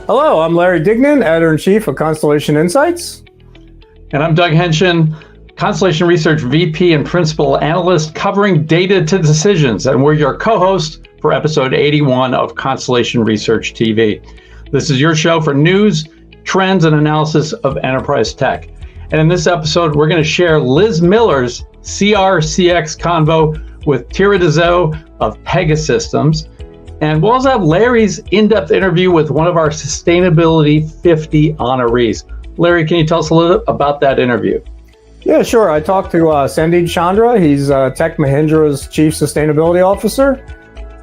Hello, I'm Larry Dignan, Editor-in-Chief of Constellation Insights. And I'm Doug Henschen, Constellation Research VP and Principal Analyst covering data to decisions. And we're your co-host for episode 81 of Constellation Research TV. This is your show for news, trends, and analysis of enterprise tech. And in this episode, we're going to share Liz Miller's CRCX convo with Tara DeZao of Pegasystems. And we'll also have Larry's in-depth interview with one of our Sustainability 50 honorees. Larry, can you tell us a little bit about that interview? Yeah, sure. I talked to Sandeep Chandra. He's Tech Mahindra's Chief Sustainability Officer.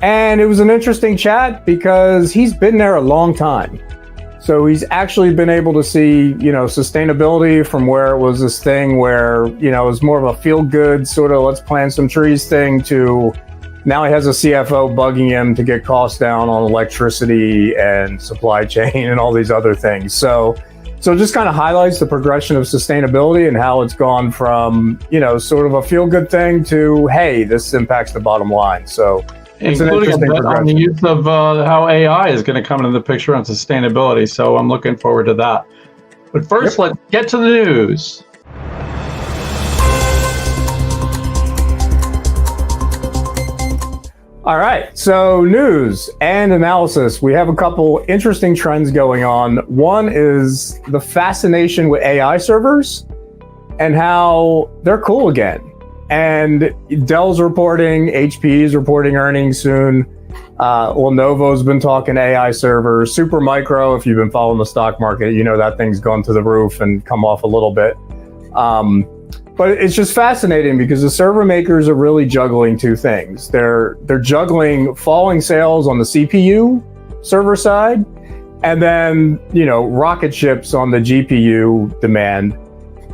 And it was an interesting chat because he's been there a long time. So he's actually been able to see, sustainability from where it was this thing where, it was more of a feel-good sort of let's plant some trees thing to now he has a CFO bugging him to get costs down on electricity and supply chain and all these other things. So it just kind of highlights the progression of sustainability and how it's gone from, sort of a feel-good thing to, hey, this impacts the bottom line. So it's including on the use of how AI is going to come into the picture on sustainability. So I'm looking forward to that. But first, Let's get to the news. All right, so news and analysis. We have a couple interesting trends going on. One is the fascination with AI servers and how they're cool again. And Dell's reporting, HP's reporting earnings soon. Lenovo's been talking AI servers. Supermicro, if you've been following the stock market, that thing's gone to the roof and come off a little bit. But it's just fascinating because the server makers are really juggling two things. They're juggling falling sales on the CPU server side, and then, rocket ships on the GPU demand.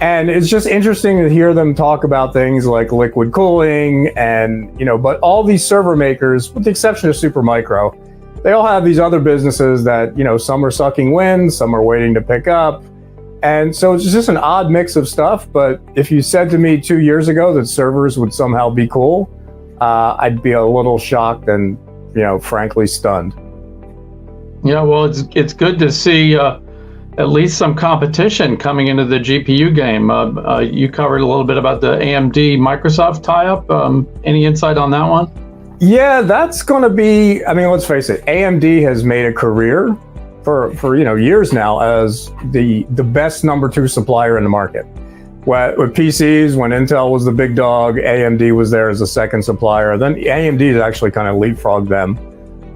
And it's just interesting to hear them talk about things like liquid cooling and, but all these server makers, with the exception of Supermicro, they all have these other businesses that, some are sucking wind, some are waiting to pick up. And so it's just an odd mix of stuff. But if you said to me 2 years ago that servers would somehow be cool, I'd be a little shocked and, frankly stunned. Yeah, well, it's good to see at least some competition coming into the GPU game. You covered a little bit about the AMD Microsoft tie-up. Any insight on that one? Yeah, that's going to be, let's face it, AMD has made a career for years now as the best number two supplier in the market. With PCs, when Intel was the big dog, AMD was there as a second supplier. Then AMD has actually kind of leapfrogged them.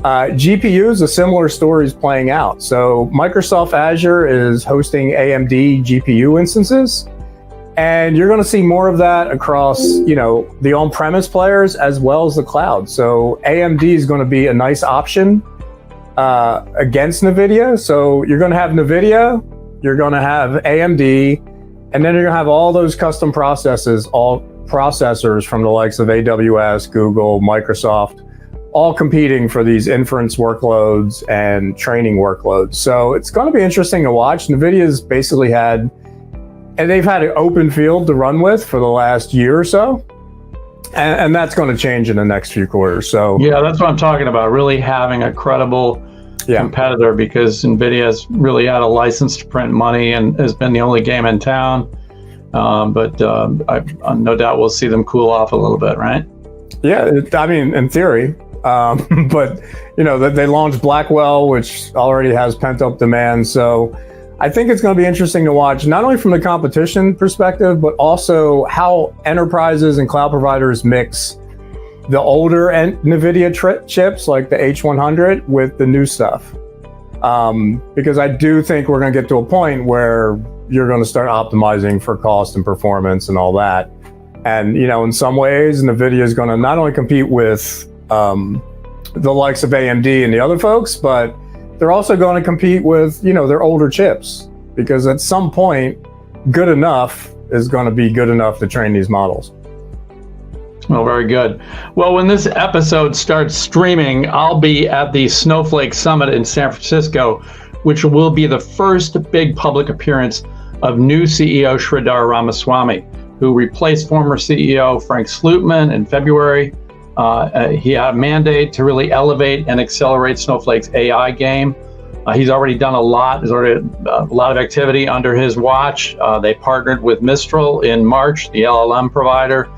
GPUs, a similar story is playing out. So Microsoft Azure is hosting AMD GPU instances, and you're going to see more of that across, the on-premise players as well as the cloud. So AMD is going to be a nice option against NVIDIA. So you're going to have NVIDIA, you're going to have AMD, and then you're going to have all those custom processors from the likes of AWS, Google, Microsoft, all competing for these inference workloads and training workloads. So it's going to be interesting to watch. NVIDIA's basically they've had an open field to run with for the last year or so. And that's going to change in the next few quarters. So yeah, that's what I'm talking about. Really having a credible competitor, because NVIDIA has really had a license to print money and has been the only game in town. But I no doubt we'll see them cool off a little bit, right? Yeah, in theory. But they launched Blackwell, which already has pent up demand. So I think it's going to be interesting to watch, not only from the competition perspective, but also how enterprises and cloud providers mix the older NVIDIA chips like the H100 with the new stuff. Because I do think we're going to get to a point where you're going to start optimizing for cost and performance and all that. And, in some ways, NVIDIA is going to not only compete with the likes of AMD and the other folks, but they're also going to compete with, their older chips, because at some point, good enough is going to be good enough to train these models. Well, very good. Well, when this episode starts streaming, I'll be at the Snowflake Summit in San Francisco, which will be the first big public appearance of new CEO Sridhar Ramaswamy, who replaced former CEO Frank Slootman in February. He had a mandate to really elevate and accelerate Snowflake's AI game. He's already done a lot. There's already a lot of activity under his watch. They partnered with Mistral in March, the LLM provider.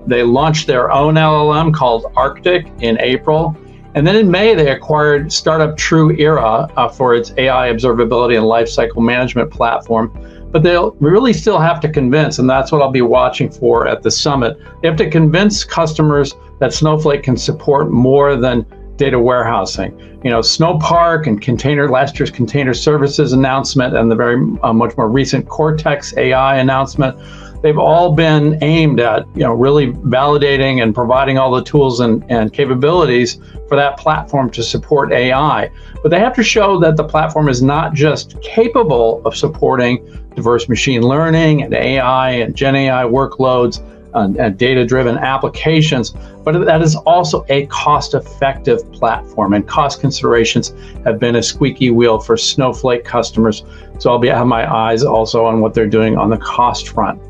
They launched their own LLM called Arctic in April. And then in May, they acquired startup True Era for its AI observability and lifecycle management platform. But they'll really still have to convince, and that's what I'll be watching for at the summit. They have to convince customers that Snowflake can support more than data warehousing. Snowpark and last year's container services announcement and the very much more recent Cortex AI announcement, they've all been aimed at really validating and providing all the tools and capabilities for that platform to support AI. But they have to show that the platform is not just capable of supporting diverse machine learning and AI and Gen AI workloads and data-driven applications, but that is also a cost-effective platform, and cost considerations have been a squeaky wheel for Snowflake customers. So I'll have my eyes also on what they're doing on the cost front.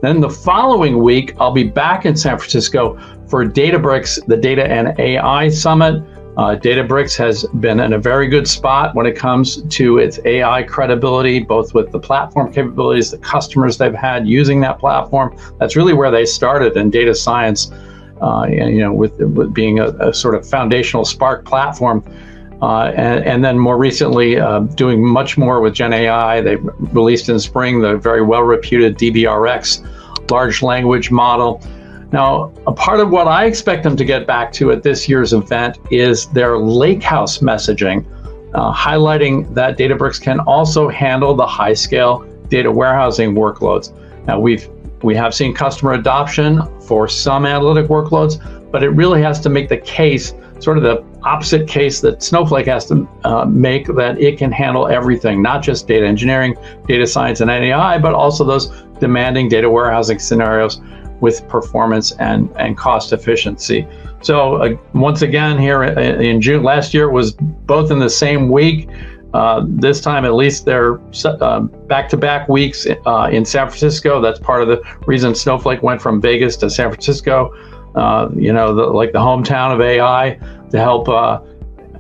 Then the following week, I'll be back in San Francisco for Databricks, the Data and AI Summit. Databricks has been in a very good spot when it comes to its AI credibility, both with the platform capabilities, the customers they've had using that platform. That's really where they started in data science, with being a sort of foundational Spark platform. And then more recently, doing much more with Gen AI. They released in spring the very well-reputed DBRX large language model. Now, a part of what I expect them to get back to at this year's event is their Lakehouse messaging, highlighting that Databricks can also handle the high-scale data warehousing workloads. Now, we have seen customer adoption for some analytic workloads, but it really has to make the case, sort of the opposite case that Snowflake has to make, that it can handle everything, not just data engineering, data science, and AI, but also those demanding data warehousing scenarios with performance and cost efficiency. So once again, here in June, last year was both in the same week. This time, at least, they're back-to-back weeks in San Francisco. That's part of the reason Snowflake went from Vegas to San Francisco, like the hometown of AI, to help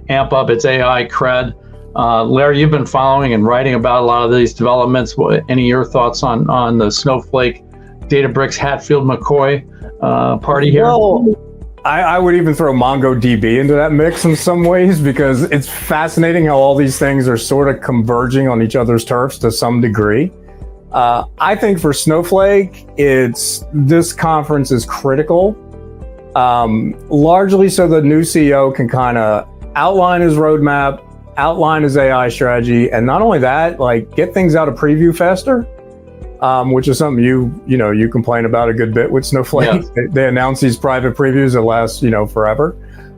amp up its AI cred. Larry, you've been following and writing about a lot of these developments. Any of your thoughts on the Snowflake Databricks Hatfield-McCoy party here? Well, I would even throw MongoDB into that mix in some ways, because it's fascinating how all these things are sort of converging on each other's turfs to some degree. I think for Snowflake, this conference is critical, largely so the new CEO can kind of outline his roadmap, outline his AI strategy, and not only that, get things out of preview faster. Which is something you complain about a good bit with Snowflake. Yeah. They announce these private previews that last forever.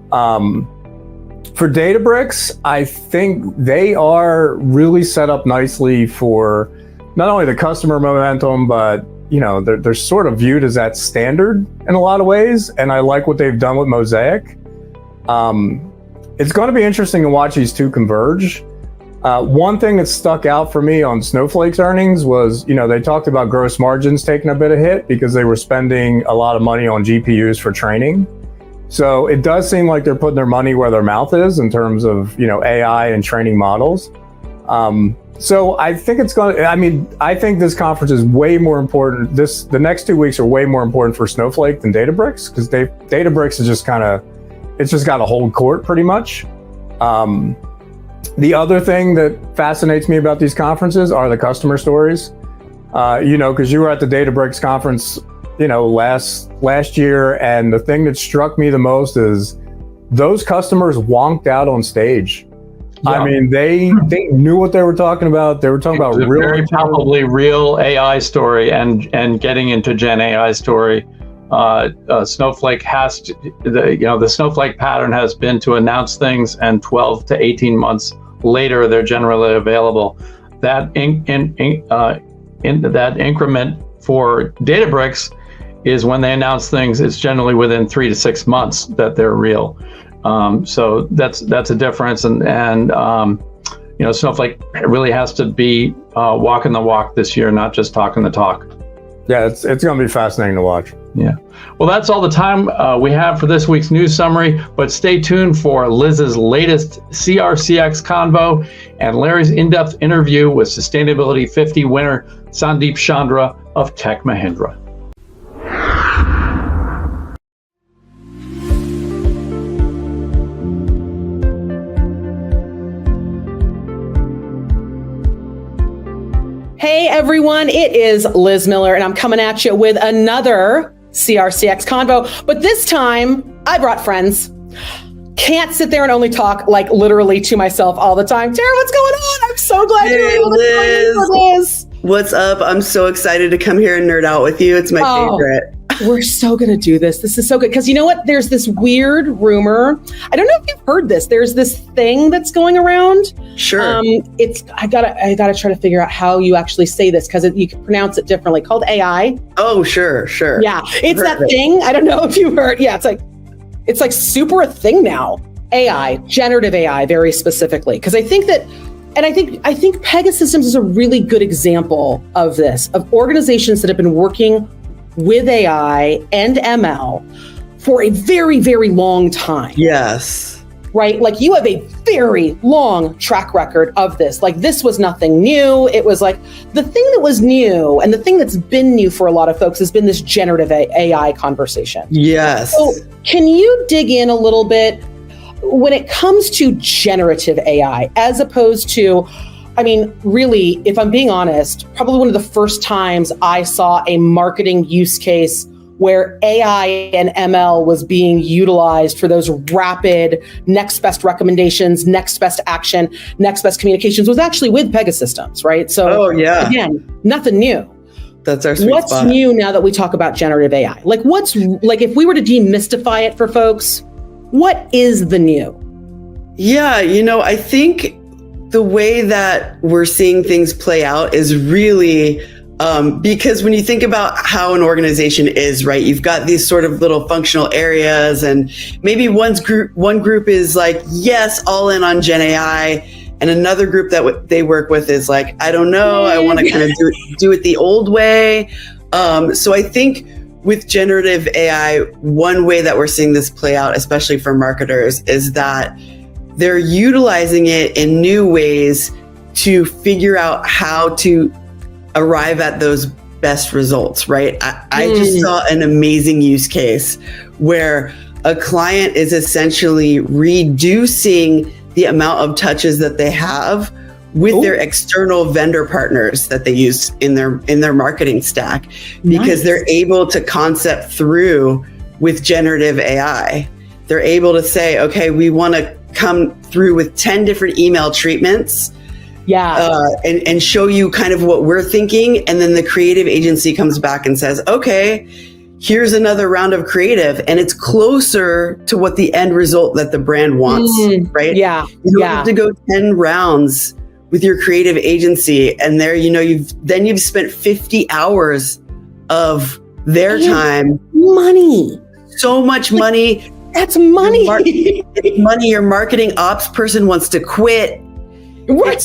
For Databricks, I think they are really set up nicely for not only the customer momentum, but they're sort of viewed as that standard in a lot of ways. And I like what they've done with Mosaic. It's going to be interesting to watch these two converge. One thing that stuck out for me on Snowflake's earnings was, they talked about gross margins taking a bit of hit because they were spending a lot of money on GPUs for training. So it does seem like they're putting their money where their mouth is in terms of, AI and training models. So I think I think this conference is way more important. The next 2 weeks are way more important for Snowflake than Databricks, because Databricks is just it's just got a hold court pretty much. The other thing that fascinates me about these conferences are the customer stories. Because you were at the Databricks conference, last year, and the thing that struck me the most is those customers wonked out on stage. Yeah. I mean, they knew what they were talking about. They were talking about real, very palpably real AI story and getting into Gen AI story. Snowflake has to, the Snowflake pattern has been to announce things, and 12 to 18 months later, they're generally available. That that increment for Databricks is when they announce things, it's generally within 3 to 6 months that they're real. So that's a difference, and Snowflake really has to be walking the walk this year, not just talking the talk. Yeah, it's going to be fascinating to watch. Yeah. Well, that's all the time we have for this week's news summary, but stay tuned for Liz's latest CRCX convo and Larry's in-depth interview with Sustainability 50 winner Sandeep Chandra of Tech Mahindra. Hey everyone, it is Liz Miller and I'm coming at you with another CRCX convo, but this time I brought friends. Can't sit there and only talk like literally to myself all the time. Tara, what's going on? I'm so glad you're able to join me for this. What's up? I'm so excited to come here and nerd out with you. It's my favorite. We're so going to do this. This is so good. Because you know what? There's this weird rumor. I don't know if you've heard this. There's this thing that's going around. Sure. I gotta try to figure out how you actually say this because you can pronounce it differently. Called AI. Oh, sure. Yeah. It's that thing. I don't know if you've heard. Yeah. It's like super a thing now. AI, generative AI, very specifically. Because I think Pegasystems is a really good example of this, of organizations that have been working with AI and ML for a very, very long time. Yes. Right? Like you have a very long track record of this. Like this was nothing new. It was like the thing that was new and the thing that's been new for a lot of folks has been this generative AI conversation. Yes. So can you dig in a little bit when it comes to generative AI as opposed to, I mean, really, if I'm being honest, probably one of the first times I saw a marketing use case where AI and ML was being utilized for those rapid next best recommendations, next best action, next best communications was actually with Pegasystems, right? So again, nothing new. That's our sweet What's spot. new now that we talk about generative AI? Like if we were to demystify it for folks, what is the new? Yeah, I think the way that we're seeing things play out is really because when you think about how an organization is, right, you've got these sort of little functional areas, and maybe one group is like, yes, all in on Gen AI, and another group that they work with is like, I don't know, I want to kind of do it the old way. So I think with generative AI, one way that we're seeing this play out, especially for marketers, is that they're utilizing it in new ways to figure out how to arrive at those best results, right? I just saw an amazing use case where a client is essentially reducing the amount of touches that they have with their external vendor partners that they use in their marketing stack, because they're able to concept through with generative AI. They're able to say, okay, we want to come through with 10 different email treatments and show you kind of what we're thinking. And then the creative agency comes back and says, okay, here's another round of creative, and it's closer to what the end result that the brand wants, right? Yeah. You don't have to go 10 rounds with your creative agency, and there, you've spent 50 hours of their time. Money. So much money. That's money. Money. Your marketing ops person wants to quit. Right.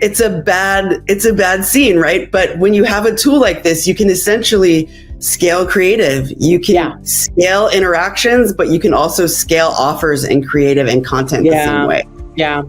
It's a bad scene, right? But when you have a tool like this, you can essentially scale creative. You can scale interactions, but you can also scale offers and creative and content the same way. Yeah.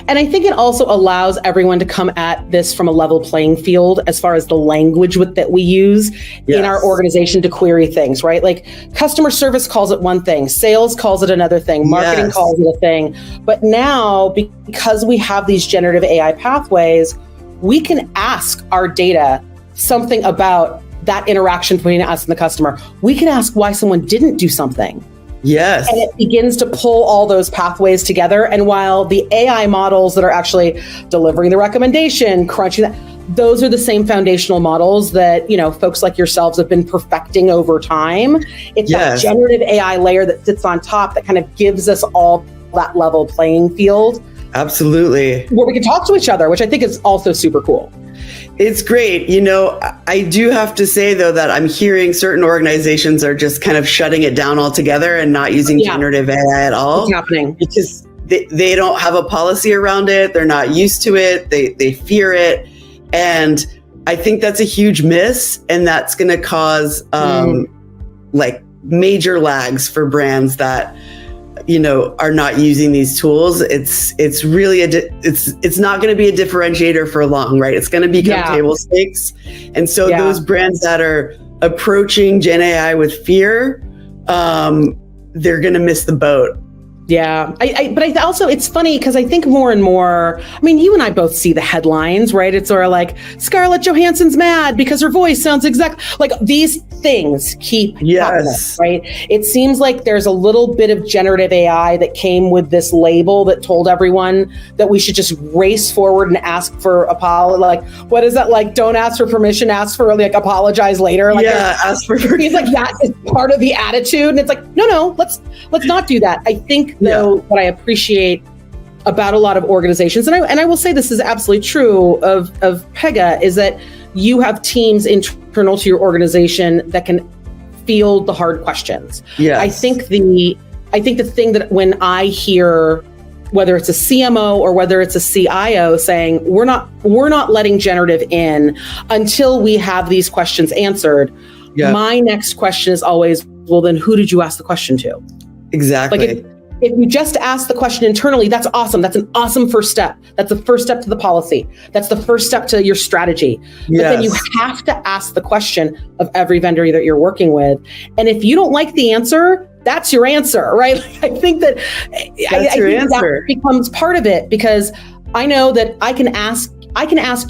And I think it also allows everyone to come at this from a level playing field as far as the language that we use in our organization to query things, right? Like customer service calls it one thing, sales calls it another thing, marketing calls it a thing. But now, because we have these generative AI pathways, we can ask our data something about that interaction between us and the customer. We can ask why someone didn't do something. Yes. And it begins to pull all those pathways together. And while the AI models that are actually delivering the recommendation, crunching that, those are the same foundational models that, folks like yourselves have been perfecting over time. It's that generative AI layer that sits on top that kind of gives us all that level playing field. Absolutely. Where we can talk to each other, which I think is also super cool. It's great. I do have to say, though, that I'm hearing certain organizations are just kind of shutting it down altogether and not using generative AI at all. What's happening? Because they don't have a policy around it. They're not used to it. They fear it. And I think that's a huge miss. And that's going to cause like major lags for brands that, you know, are not using these tools. It's really it's not going to be a differentiator for long, right? It's going to become table stakes. And so those brands that are approaching Gen AI with fear, they're going to miss the boat. Yeah. But I also, it's funny because I think more and more, I mean, you and I both see the headlines, right? It's sort of like Scarlett Johansson's mad because her voice sounds like these things keep happening, right? It seems like there's a little bit of generative AI that came with this label that told everyone that we should just race forward and ask for apology. Like, what is that? Like, don't ask for permission, ask for like apologize later. Like, ask for he's like, that is part of the attitude. And it's like, no, let's not do that. I think though, what I appreciate about a lot of organizations, and I will say this is absolutely true of Pega, is that you have teams internal to your organization that can field the hard questions. Yes. I think the thing that when I hear, whether it's a CMO or whether it's a CIO saying we're not letting generative in until we have these questions answered, my next question is always, well, then who did you ask the question to? Exactly. Like if you just ask the question internally, that's awesome. That's an awesome first step. That's the first step to the policy. That's the first step to your strategy. But then you have to ask the question of every vendor that you're working with. And if you don't like the answer, that's your answer, right? I think that that becomes part of it, because I know that I can ask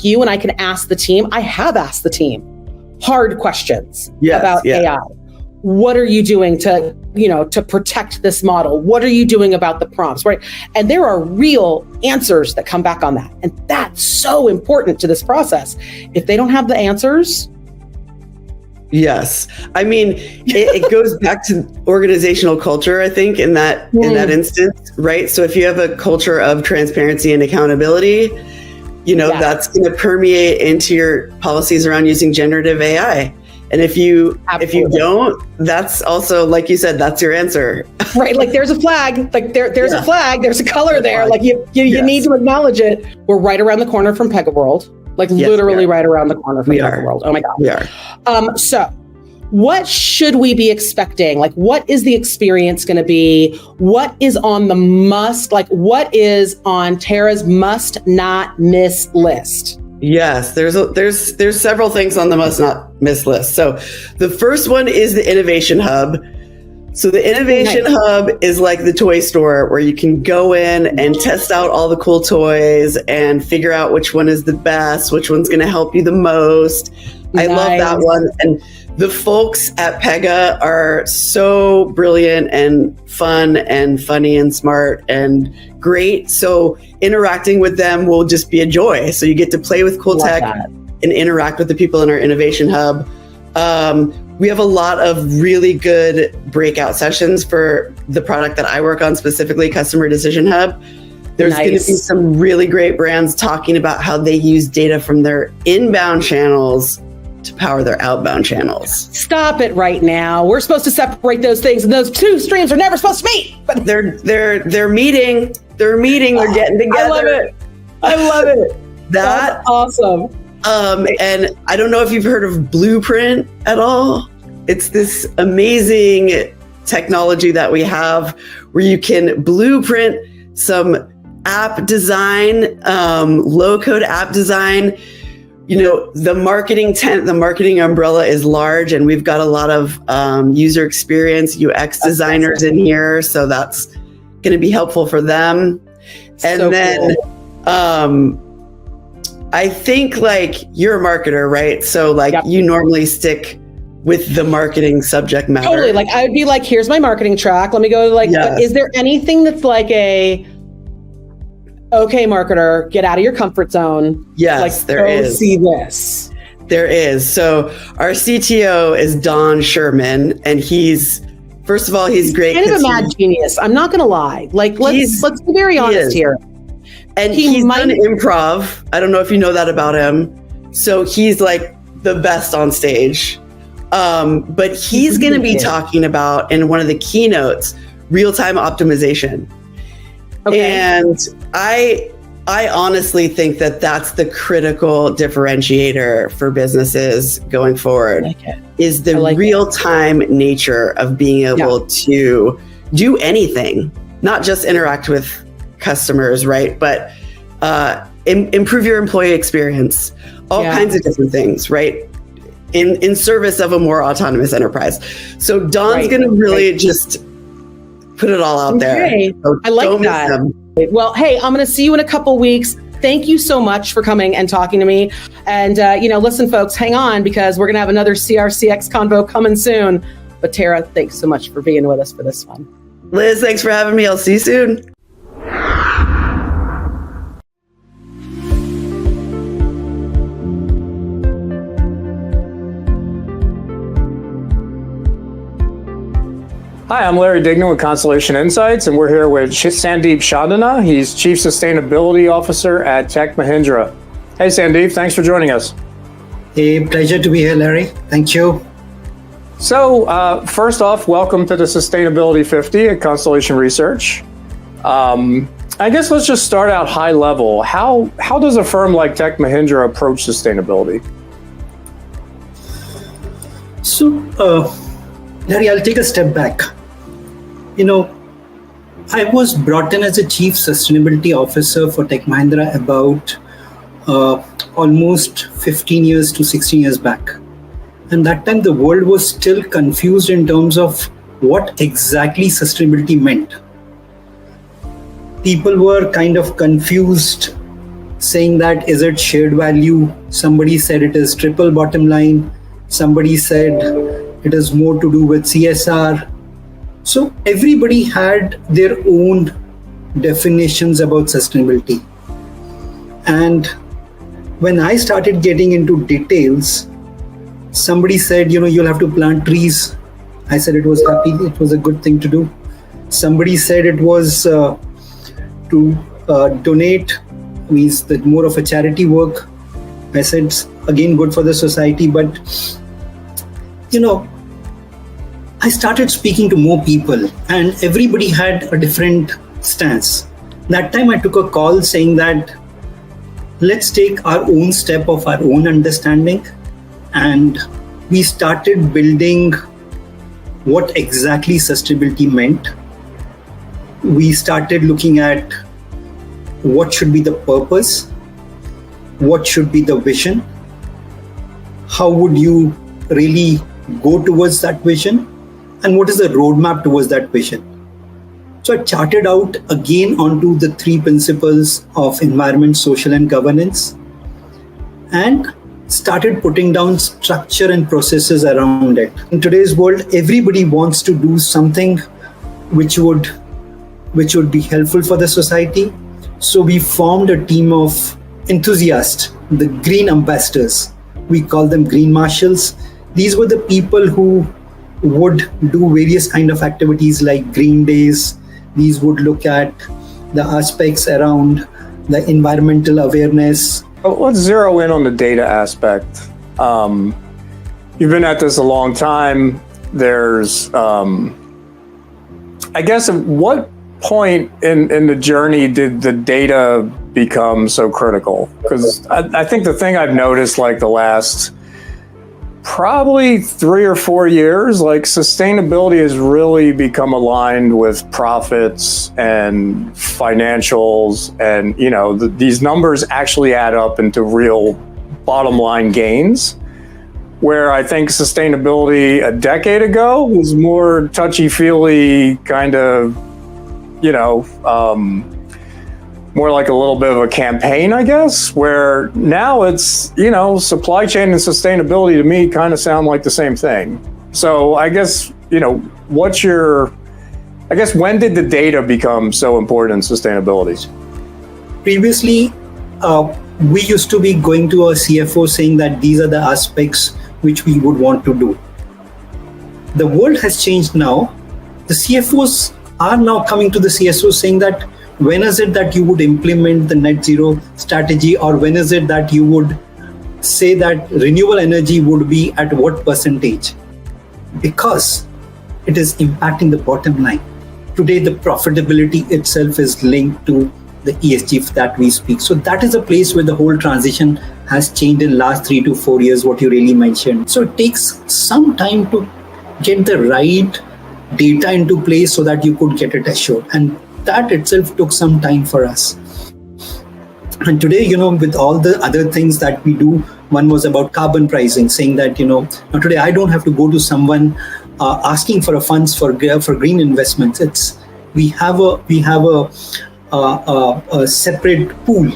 you and I can ask the team. I have asked the team hard questions about AI. What are you doing to protect this model? What are you doing about the prompts, right? And there are real answers that come back on that. And that's so important to this process. If they don't have the answers. Yes. I mean, it goes back to organizational culture, I think, in that instance, right? So if you have a culture of transparency and accountability, that's going to permeate into your policies around using generative AI. And if you don't, that's also, like you said, that's your answer. Right. Like there's a flag, like there's a flag, there's a color there. Like you need to acknowledge it. We're right around the corner from Pega World, like literally right around the corner from Pega World. Oh my God. We are. So what should we be expecting? Like, what is the experience going to be? What is on the what is on Tara's must not miss list? Yes, there's several things on the must not miss list. So the first one is the Innovation Hub. So the Innovation Hub is like the toy store where you can go in and test out all the cool toys and figure out which one is the best, which one's going to help you the most. I love that one. And the folks at Pega are so brilliant and fun and funny and smart and great. So interacting with them will just be a joy. So you get to play with cool tech and interact with the people in our Innovation Hub. We have a lot of really good breakout sessions for the product that I work on, specifically Customer Decision Hub. There's going to be some really great brands talking about how they use data from their inbound channels to power their outbound channels. Stop it right now. We're supposed to separate those things, and those two streams are never supposed to meet. But they're meeting. They're getting together. I love it. That's awesome. And I don't know if you've heard of Blueprint at all. It's this amazing technology that we have where you can blueprint some app design, low-code app design. The marketing umbrella is large, and we've got a lot of user experience, UX designers in here. So that's going to be helpful for them. And then I think you're a marketer, right? So you normally stick with the marketing subject matter. Totally. I would be like, here's my marketing track. Let me go is there anything that's okay, marketer, get out of your comfort zone. Yes, there is. See this. There is. So our CTO is Don Sherman, and first of all, he's great. Kind of a mad genius. I'm not going to lie. Let's be very honest here. And he's done improv. I don't know if you know that about him. So he's the best on stage. But he's going to be talking about, in one of the keynotes, real-time optimization. Okay. And I honestly think that that's the critical differentiator for businesses going forward. is the real-time nature of being able to do anything, not just interact with customers, right? But improve your employee experience, all kinds of different things, right? In service of a more autonomous enterprise. So Don's going to really just put it all out there. So I like that. Well, hey, I'm going to see you in a couple weeks. Thank you so much for coming and talking to me. And, listen, folks, hang on, because we're going to have another CRCX Convo coming soon. But Tara, thanks so much for being with us for this one. Liz, thanks for having me. I'll see you soon. Hi, I'm Larry Dignan with Constellation Insights, and we're here with Sandeep Chandna. He's Chief Sustainability Officer at Tech Mahindra. Hey, Sandeep, thanks for joining us. A pleasure to be here, Larry. Thank you. So, first off, welcome to the Sustainability 50 at Constellation Research. I guess let's just start out high level. How does a firm like Tech Mahindra approach sustainability? So, Larry, I'll take a step back. I was brought in as a Chief Sustainability Officer for Tech Mahindra about almost 15 years to 16 years back. And that time the world was still confused in terms of what exactly sustainability meant. People were kind of confused, saying that, is it shared value? Somebody said it is triple bottom line. Somebody said it is more to do with CSR. So everybody had their own definitions about sustainability. And when I started getting into details, somebody said, you'll have to plant trees. I said it was happy. It was a good thing to do. Somebody said it was to donate, means that more of a charity work. I said, again, good for the society. But, I started speaking to more people and everybody had a different stance. That time I took a call saying that let's take our own step of our own understanding, and we started building what exactly sustainability meant. We started looking at what should be the purpose, what should be the vision, how would you really go towards that vision, and what is the roadmap towards that vision. So I charted out again onto the 3 principles of environment, social, and governance, and started putting down structure and processes around it. In today's world, everybody wants to do something which would be helpful for the society. So we formed a team of enthusiasts, the green ambassadors. We call them green marshals. These were the people who would do various kind of activities like green days. These would look at the aspects around the environmental awareness. Let's zero in on the data aspect. You've been at this a long time. There's, I guess, at what point in the journey did the data become so critical? Because I think the thing I've noticed like the last probably 3 or 4 years, like sustainability has really become aligned with profits and financials, and these numbers actually add up into real bottom line gains, where I think sustainability a decade ago was more touchy-feely, kind of more like a little bit of a campaign, I guess, where now it's, supply chain and sustainability to me kind of sound like the same thing. So I guess, when did the data become so important in sustainability? Previously, we used to be going to a CFO saying that these are the aspects which we would want to do. The world has changed now. The CFOs are now coming to the CSO saying that when is it that you would implement the net zero strategy, or when is it that you would say that renewable energy would be at what percentage? Because it is impacting the bottom line. Today, the profitability itself is linked to the ESG that we speak. So that is a place where the whole transition has changed in the last 3 to 4 years, what you really mentioned. So it takes some time to get the right data into place so that you could get it assured. And that itself took some time for us. And today, with all the other things that we do, one was about carbon pricing, saying that, now today I don't have to go to someone asking for funds for green investments. We have a separate pool,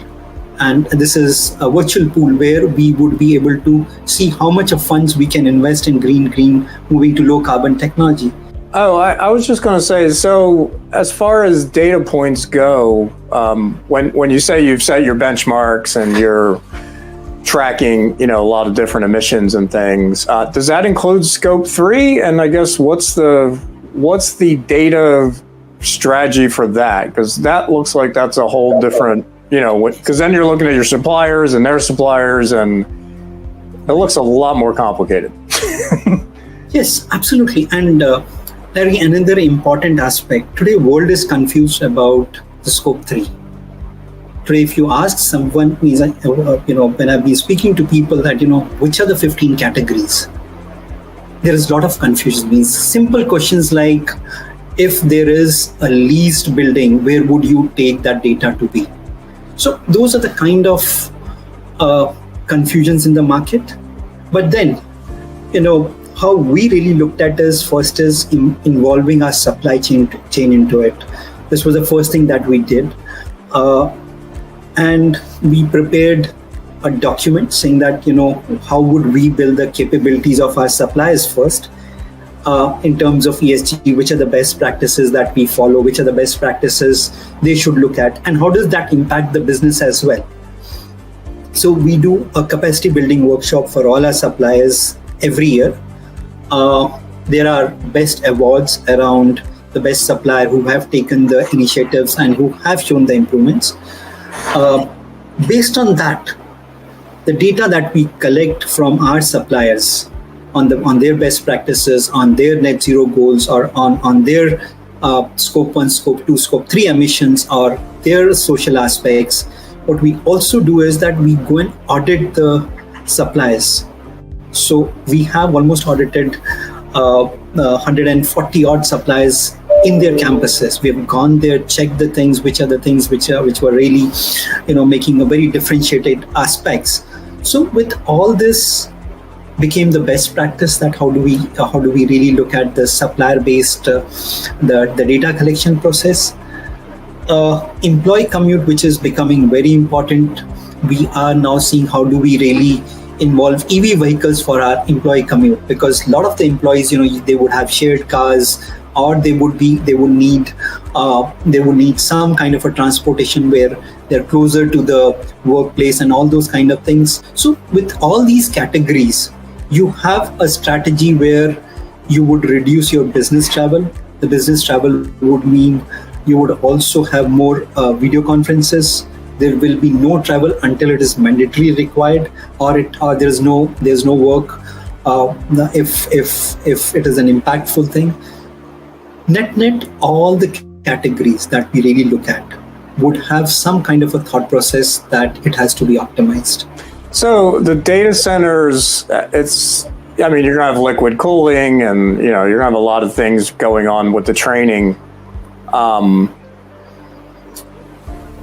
and this is a virtual pool where we would be able to see how much of funds we can invest in green, moving to low carbon technology. Oh, I was just going to say, so as far as data points go, when you say you've set your benchmarks and you're tracking, a lot of different emissions and things, does that include scope 3? And I guess what's the data strategy for that? Because that looks like that's a whole different, because then you're looking at your suppliers and their suppliers, and it looks a lot more complicated. Yes, absolutely. And Larry, another important aspect, today world is confused about the scope 3. Today, if you ask someone, when I've been speaking to people that, which are the 15 categories, there is a lot of confusion. Means simple questions like, if there is a leased building, where would you take that data to be? So those are the kind of confusions in the market. But then, how we really looked at is first is involving our supply chain into it. This was the first thing that we did. And we prepared a document saying that, how would we build the capabilities of our suppliers first in terms of ESG, which are the best practices that we follow, which are the best practices they should look at, and how does that impact the business as well. So we do a capacity building workshop for all our suppliers every year. There are best awards around the best supplier who have taken the initiatives and who have shown the improvements. Based on that, the data that we collect from our suppliers on their best practices, on their net zero goals, or on their scope 1, scope 2, scope 3 emissions, or their social aspects, what we also do is that we go and audit the suppliers. So we have almost audited 140 odd suppliers in their campuses. We have gone there, checked the things, which are the things which were really, making a very differentiated aspects. So with all this became the best practice, that how do we really look at the supplier based the data collection process. Employee commute, which is becoming very important. We are now seeing how do we really involve EV vehicles for our employee commute, because a lot of the employees, they would have shared cars, or they would need some kind of a transportation where they're closer to the workplace and all those kind of things. So with all these categories, you have a strategy where you would reduce your business travel. The business travel would mean you would also have more video conferences. There will be no travel until it is mandatorily required, or there's no work if it is an impactful thing. Net, all the categories that we really look at would have some kind of a thought process that it has to be optimized. So the data centers, you're going to have liquid cooling, and you're going to have a lot of things going on with the training.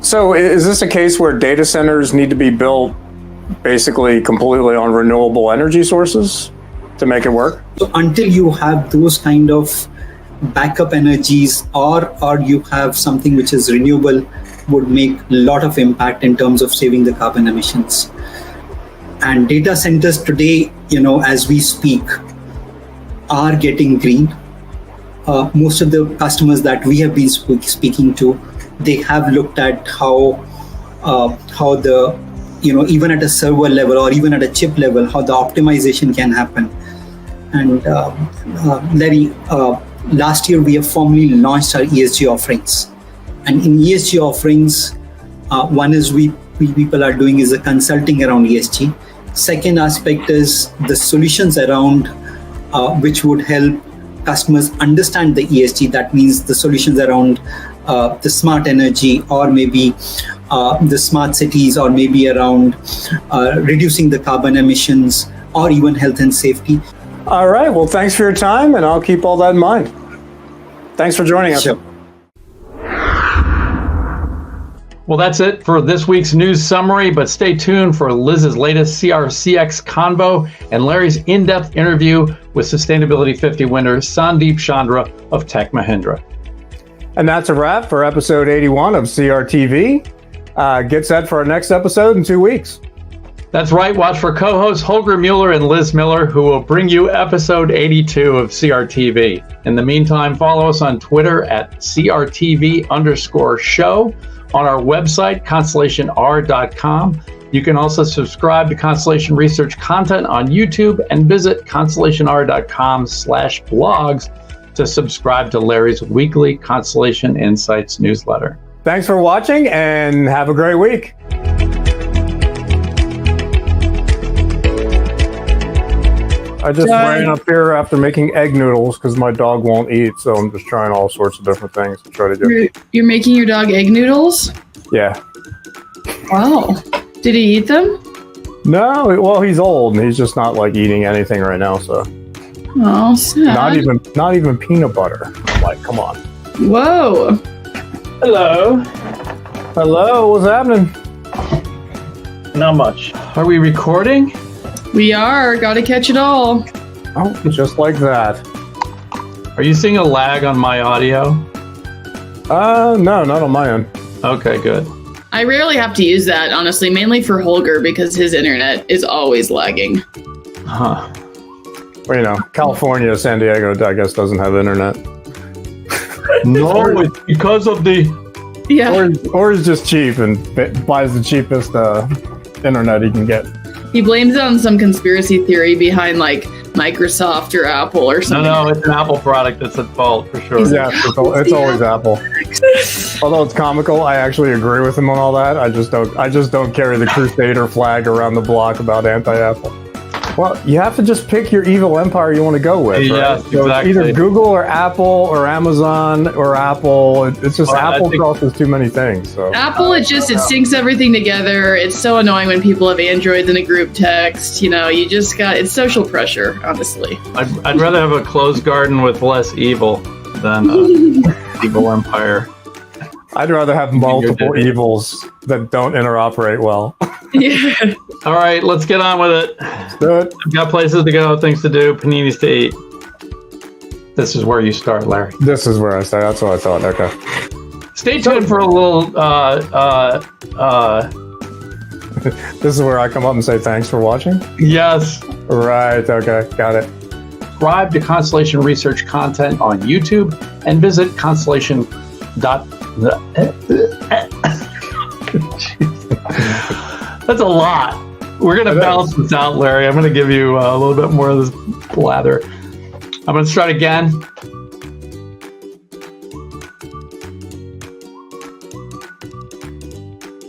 So is this a case where data centers need to be built basically completely on renewable energy sources to make it work? So until you have those kind of backup energies, or you have something which is renewable, would make a lot of impact in terms of saving the carbon emissions. And data centers today, as we speak, are getting green. Most of the customers that we have been speaking to, they have looked at how the, even at a server level or even at a chip level, how the optimization can happen. And Larry, last year we have formally launched our ESG offerings. And in ESG offerings, one is we people are doing is a consulting around ESG. Second aspect is the solutions around which would help customers understand the ESG. That means the solutions around the smart energy, or maybe the smart cities, or maybe around reducing the carbon emissions, or even health and safety. All right. Well, thanks for your time, and I'll keep all that in mind. Thanks for joining us. Sure. Well, that's it for this week's news summary, but stay tuned for Liz's latest CRCX Convo and Larry's in-depth interview with Sustainability 50 winner Sandeep Chandra of Tech Mahindra. And that's a wrap for episode 81 of CRTV. Get set for our next episode in 2 weeks. That's right. Watch for co-hosts Holger Mueller and Liz Miller, who will bring you episode 82 of CRTV. In the meantime, follow us on Twitter at CRTV_show, on our website, ConstellationR.com. You can also subscribe to Constellation Research content on YouTube and visit ConstellationR.com/blogs to subscribe to Larry's weekly Constellation Insights newsletter. Thanks for watching and have a great week. I just ran up here after making egg noodles because my dog won't eat, so I'm just trying all sorts of different things to try to do. You're making your dog egg noodles? Yeah. Wow. Did he eat them? No, well, he's old and he's just not like eating anything right now, so. Oh, sad. Not even peanut butter. I'm like, come on. Whoa. Hello. Hello, what's happening? Not much. Are we recording? We are. Gotta catch it all. Oh, just like that. Are you seeing a lag on my audio? No, not on my end. Okay, good. I rarely have to use that, honestly, mainly for Holger because his internet is always lagging. Huh. Well, you know, California, San Diego, I guess, doesn't have internet. No, it's because of the... Yeah. Or he's just cheap and buys the cheapest internet he can get. He blames it on some conspiracy theory behind like Microsoft or Apple or something. No, it's an Apple product that's at fault for sure. Yeah, it's always Apple. Although it's comical, I actually agree with him on all that. I just don't carry the Crusader flag around the block about anti-Apple. Well, you have to just pick your evil empire you want to go with, right? Yes, So exactly. it's either Google or Apple or Amazon or Apple. It's just Apple crosses too many things. So Apple, it syncs everything together. It's so annoying when people have Androids in a group text. You know, it's social pressure, honestly. I'd rather have a closed garden with less evil than evil empire. I'd rather have multiple evils that don't interoperate well. Yeah. All right, let's get on with it. Let's do it. I've got places to go, things to do, paninis to eat. This is where you start, Larry. This is where I start. That's what I thought. Okay. Stay tuned for a little. This is where I come up and say thanks for watching. Yes. Right. Okay. Got it. Subscribe to Constellation Research content on YouTube and visit Constellation. That's a lot. We're going to balance this out, Larry. I'm going to give you a little bit more of this blather. I'm going to start again.